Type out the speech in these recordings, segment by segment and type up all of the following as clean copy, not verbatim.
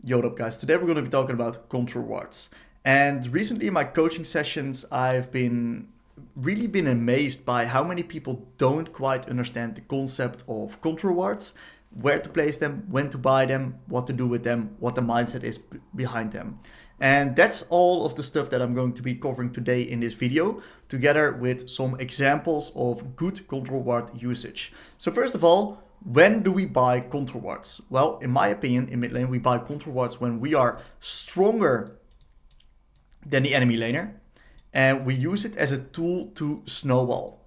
Yo, what up guys? Today we're going to be talking about control wards. And recently in my coaching sessions, I've really been amazed by how many people don't quite understand the concept of control wards, where to place them, when to buy them, what to do with them, what the mindset is behind them. And that's all of the stuff that I'm going to be covering today in this video, together with some examples of good control ward usage. So first of all, when do we buy control wards? Well, in my opinion, in mid lane, we buy control wards when we are stronger than the enemy laner, and we use it as a tool to snowball.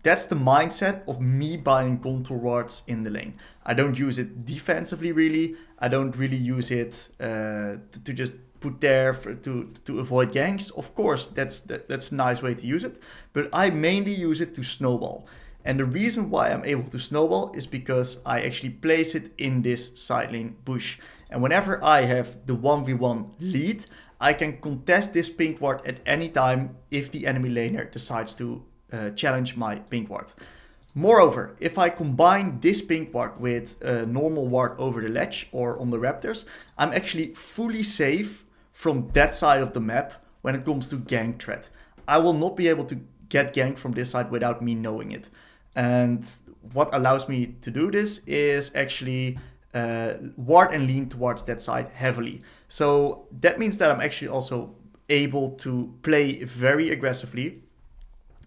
That's the mindset of me buying control wards in the lane. I don't use it defensively really. I don't really use it to just put there to avoid ganks. Of course, that's a nice way to use it, but I mainly use it to snowball. And the reason why I'm able to snowball is because I actually place it in this side lane bush. And whenever I have the 1v1 lead, I can contest this pink ward at any time if the enemy laner decides to challenge my pink ward. Moreover, if I combine this pink ward with a normal ward over the ledge or on the raptors, I'm actually fully safe from that side of the map when it comes to gank threat. I will not be able to get ganked from this side without me knowing it. And what allows me to do this is actually ward and lean towards that side heavily. So that means that I'm actually also able to play very aggressively.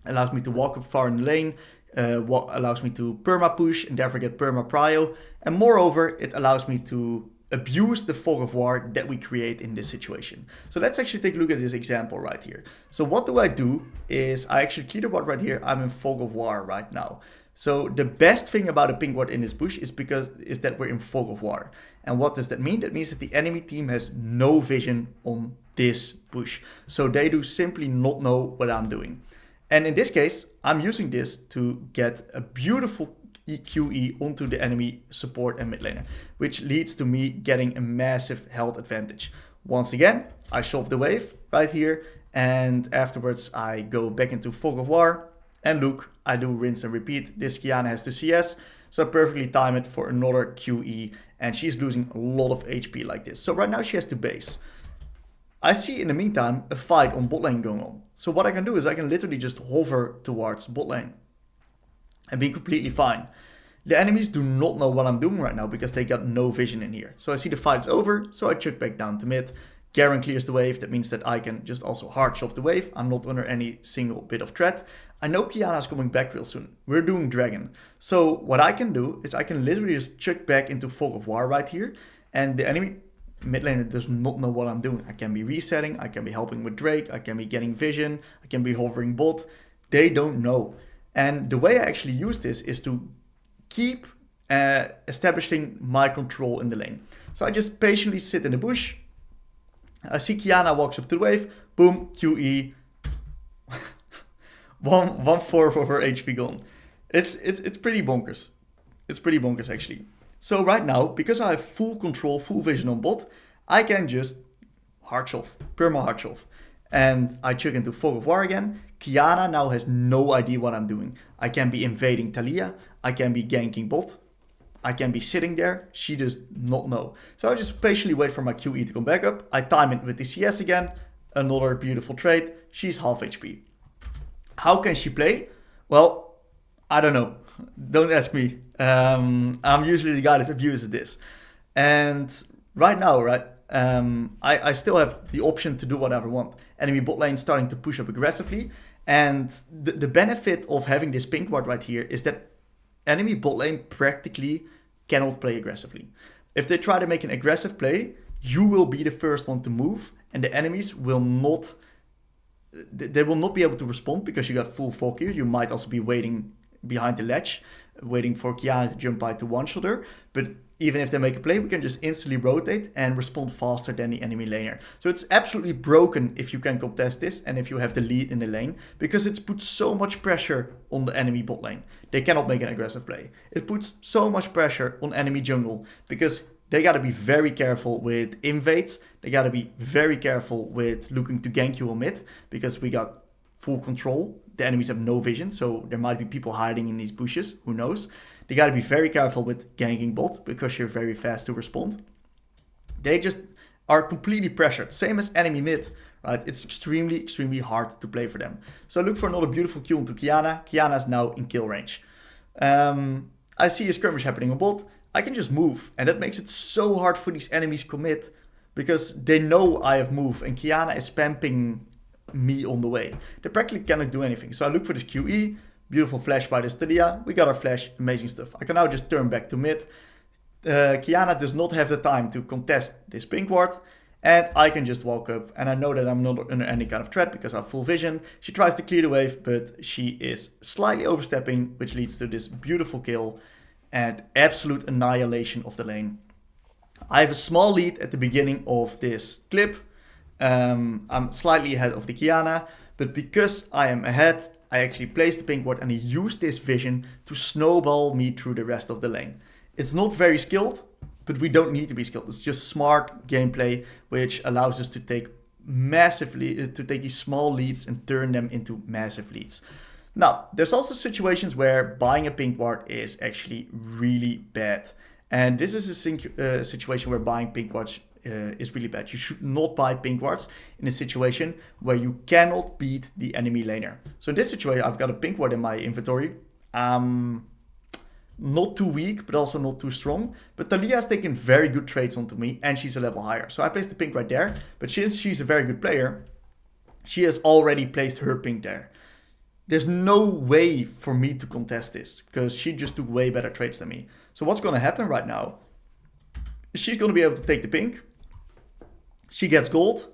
Allows me to walk up far in the lane, what allows me to perma push and therefore get perma prio. And moreover, it allows me to abuse the fog of war that we create in this situation. So let's actually take a look at this example right here. So what do I do is I actually clear the ward right here. I'm in fog of war right now. So the best thing about a pink ward in this bush is that we're in fog of war. And what does that mean? That means that the enemy team has no vision on this bush. So they do simply not know what I'm doing. And in this case, I'm using this to get a beautiful QE onto the enemy support and mid laner, which leads to me getting a massive health advantage. Once again, I solve the wave right here, and afterwards I go back into Fog of War, and look, I do rinse and repeat. This Qiyana has to CS, so I perfectly time it for another QE, and she's losing a lot of HP like this. So right now she has to base. I see in the meantime a fight on bot lane going on. So what I can do is I can literally just hover towards bot lane and be completely fine. The enemies do not know what I'm doing right now because they got no vision in here. So I see the fight's over, so I chuck back down to mid. Garen clears the wave, that means that I can just also hard shove the wave. I'm not under any single bit of threat. I know Qiyana's coming back real soon. We're doing Dragon. So what I can do is I can literally just chuck back into Fog of War right here, and the enemy mid laner does not know what I'm doing. I can be resetting, I can be helping with Drake, I can be getting vision, I can be hovering bot. They don't know. And the way I actually use this is to keep establishing my control in the lane. So I just patiently sit in the bush. I see Qiyana walks up to the wave. Boom, QE. 1/4 of her HP gone. It's pretty bonkers. It's pretty bonkers actually. So right now, because I have full control, full vision on bot, I can just hard shove, perma hard shove. And I chuck into Fog of War again. Qiyana now has no idea what I'm doing. I can be invading Taliyah. I can be ganking bot. I can be sitting there. She does not know. So I just patiently wait for my QE to come back up. I time it with the CS again. Another beautiful trade. She's half HP. How can she play? Well, I don't know. Don't ask me. I'm usually the guy that abuses this. And right now, I still have the option to do whatever I want. Enemy bot lane starting to push up aggressively. And the benefit of having this pink ward right here is that enemy bot lane practically cannot play aggressively. If they try to make an aggressive play, you will be the first one to move, and the enemies will not. They will not be able to respond because you got full fog here. You might also be waiting behind the ledge, waiting for Qiyana to jump by to one-shot her. But even if they make a play, we can just instantly rotate and respond faster than the enemy laner. So it's absolutely broken if you can contest this and if you have the lead in the lane, because it's put so much pressure on the enemy bot lane. They cannot make an aggressive play. It puts so much pressure on enemy jungle because they got to be very careful with invades. They got to be very careful with looking to gank you on mid because we got full control. The enemies have no vision, so there might be people hiding in these bushes, who knows. They gotta be very careful with ganking bot because you're very fast to respond. They just are completely pressured. Same as enemy mid, right? It's extremely, extremely hard to play for them. So I look for another beautiful Q into Qiyana. Qiyana is now in kill range. I see a skirmish happening on bot. I can just move, and that makes it so hard for these enemies commit because they know I have moved, and Qiyana is spamming me on the way. They practically cannot do anything. So I look for this QE, beautiful flash by the Stadia. We got our flash, amazing stuff. I can now just turn back to mid. Qiyana does not have the time to contest this pink ward, and I can just walk up, and I know that I'm not under any kind of threat because I have full vision. She tries to clear the wave, but she is slightly overstepping, which leads to this beautiful kill and absolute annihilation of the lane. I have a small lead at the beginning of this clip. I'm slightly ahead of the Qiyana, but because I am ahead, I actually placed the pink ward and I used this vision to snowball me through the rest of the lane. It's not very skilled, but we don't need to be skilled. It's just smart gameplay, which allows us to take these small leads and turn them into massive leads. Now, there's also situations where buying a pink ward is actually really bad. And this is a situation where buying pink wards is really bad. You should not buy pink wards in a situation where you cannot beat the enemy laner. So in this situation, I've got a pink ward in my inventory. Not too weak, but also not too strong. But Taliyah has taken very good trades onto me, and she's a level higher. So I placed the pink right there. But since she's a very good player, she has already placed her pink there. There's no way for me to contest this, because she just took way better trades than me. So what's going to happen right now? She's going to be able to take the pink. She gets gold.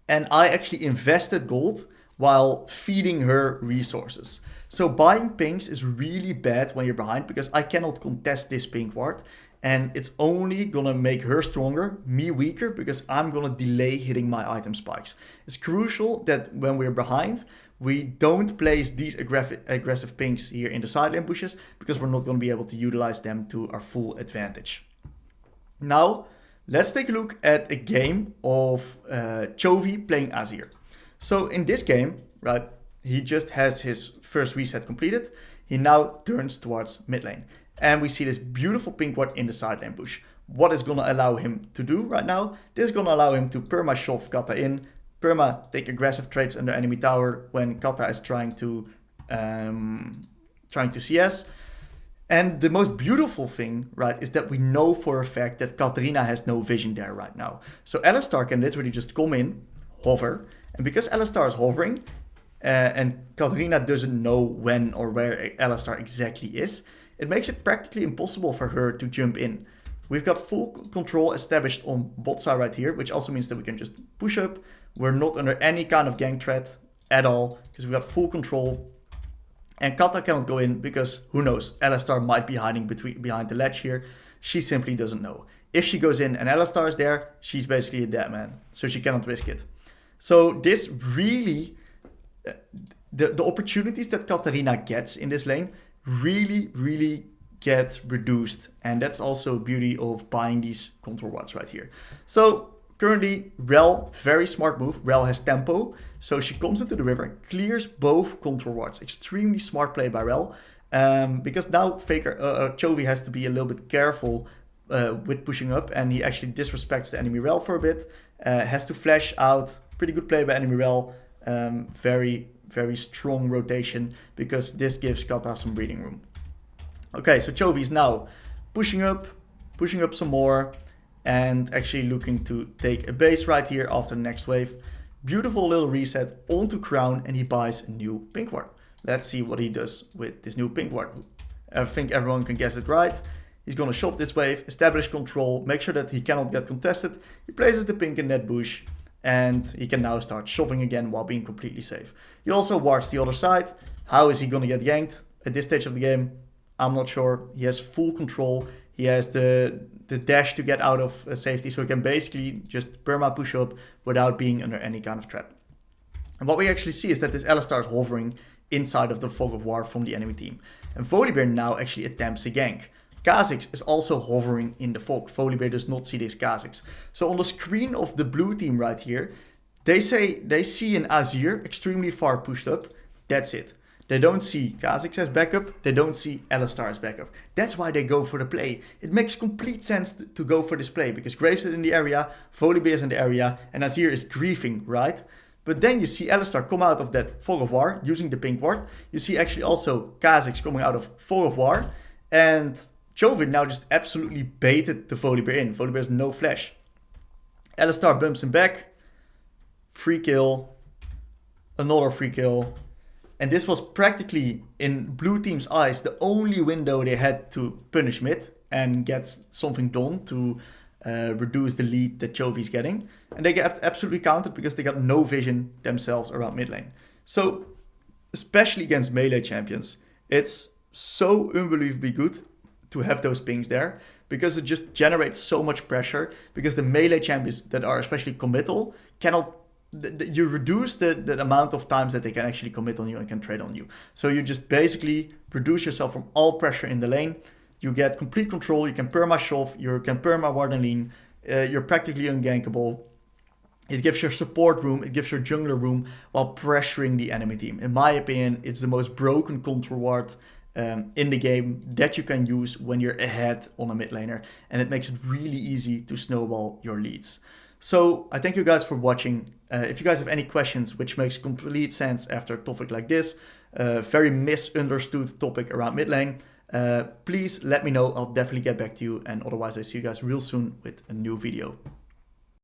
And I actually invested gold while feeding her resources. So buying pinks is really bad when you're behind because I cannot contest this pink ward. And it's only gonna make her stronger, me weaker, because I'm gonna delay hitting my item spikes. It's crucial that when we're behind, we don't place these aggressive pinks here in the side lane bushes because we're not gonna be able to utilize them to our full advantage. Now, let's take a look at a game of Chovy playing Azir. So in this game, right, he just has his first reset completed. He now turns towards mid lane. And we see this beautiful pink ward in the side lane bush. What is going to allow him to do right now? This is going to allow him to perma shove Kata in. Perma take aggressive trades under enemy tower when Kata is trying to CS. And the most beautiful thing, right, is that we know for a fact that Katarina has no vision there right now. So Alistar can literally just come in, hover. And because Alistar is hovering, and Katarina doesn't know when or where Alistar exactly is, it makes it practically impossible for her to jump in. We've got full control established on bot side right here, which also means that we can just push up. We're not under any kind of gank threat at all, because we've got full control. And Kata cannot go in because, who knows, Alistar might be hiding behind the ledge here. She simply doesn't know. If she goes in and Alistar is there, she's basically a dead man, so she cannot risk it. So this really, the opportunities that Katarina gets in this lane really get reduced. And that's also the beauty of buying these control wards right here. So currently, Rell, very smart move. Rell has tempo. So she comes into the river, clears both control wards. Extremely smart play by Rell. Because now Chovy has to be a little bit careful with pushing up. And he actually disrespects the enemy Rell for a bit. Has to flash out. Pretty good play by enemy Rell. Very strong rotation because this gives Kata some breathing room. Okay, so Chovy is now pushing up some more and actually looking to take a base right here after the next wave. Beautiful little reset onto Crown and he buys a new pink ward. Let's see what he does with this new pink ward. I think everyone can guess it right. He's gonna shop this wave, establish control, make sure that he cannot get contested. He places the pink in that bush. And he can now start shoving again while being completely safe. He also wards the other side. How is he going to get yanked at this stage of the game? I'm not sure. He has full control. He has the dash to get out of safety. So he can basically just perma push up without being under any kind of threat. And what we actually see is that this Alistar is hovering inside of the fog of war from the enemy team. And Volibear now actually attempts a gank. Kha'Zix is also hovering in the fog. Volibear does not see this Kha'Zix. So on the screen of the blue team right here, they say they see an Azir extremely far pushed up. That's it. They don't see Kha'Zix as backup. They don't see Alistar as backup. That's why they go for the play. It makes complete sense to go for this play because Graves is in the area, Volibear is in the area, and Azir is griefing, right? But then you see Alistar come out of that Fog of War using the pink ward. You see actually also Kha'Zix coming out of Fog of War. And Chovy now just absolutely baited the Volibear in. Volibear has no flash. Alistar bumps him back. Free kill. Another free kill. And this was practically, in blue team's eyes, the only window they had to punish mid and get something done to reduce the lead that Chovy's getting. And they get absolutely countered because they got no vision themselves around mid lane. So, especially against melee champions, it's so unbelievably good to have those pings there because it just generates so much pressure because the melee champions that are especially committal cannot... You reduce the amount of times that they can actually commit on you and can trade on you. So you just basically reduce yourself from all pressure in the lane. You get complete control. You can perma shove. You can perma ward and lean. You're practically ungankable. It gives your support room. It gives your jungler room while pressuring the enemy team. In my opinion, it's the most broken control ward in the game that you can use when you're ahead on a mid laner. And it makes it really easy to snowball your leads. So I thank you guys for watching. If you guys have any questions, which makes complete sense after a topic like this, very misunderstood topic around mid lane, please let me know. I'll definitely get back to you. And otherwise, I see you guys real soon with a new video.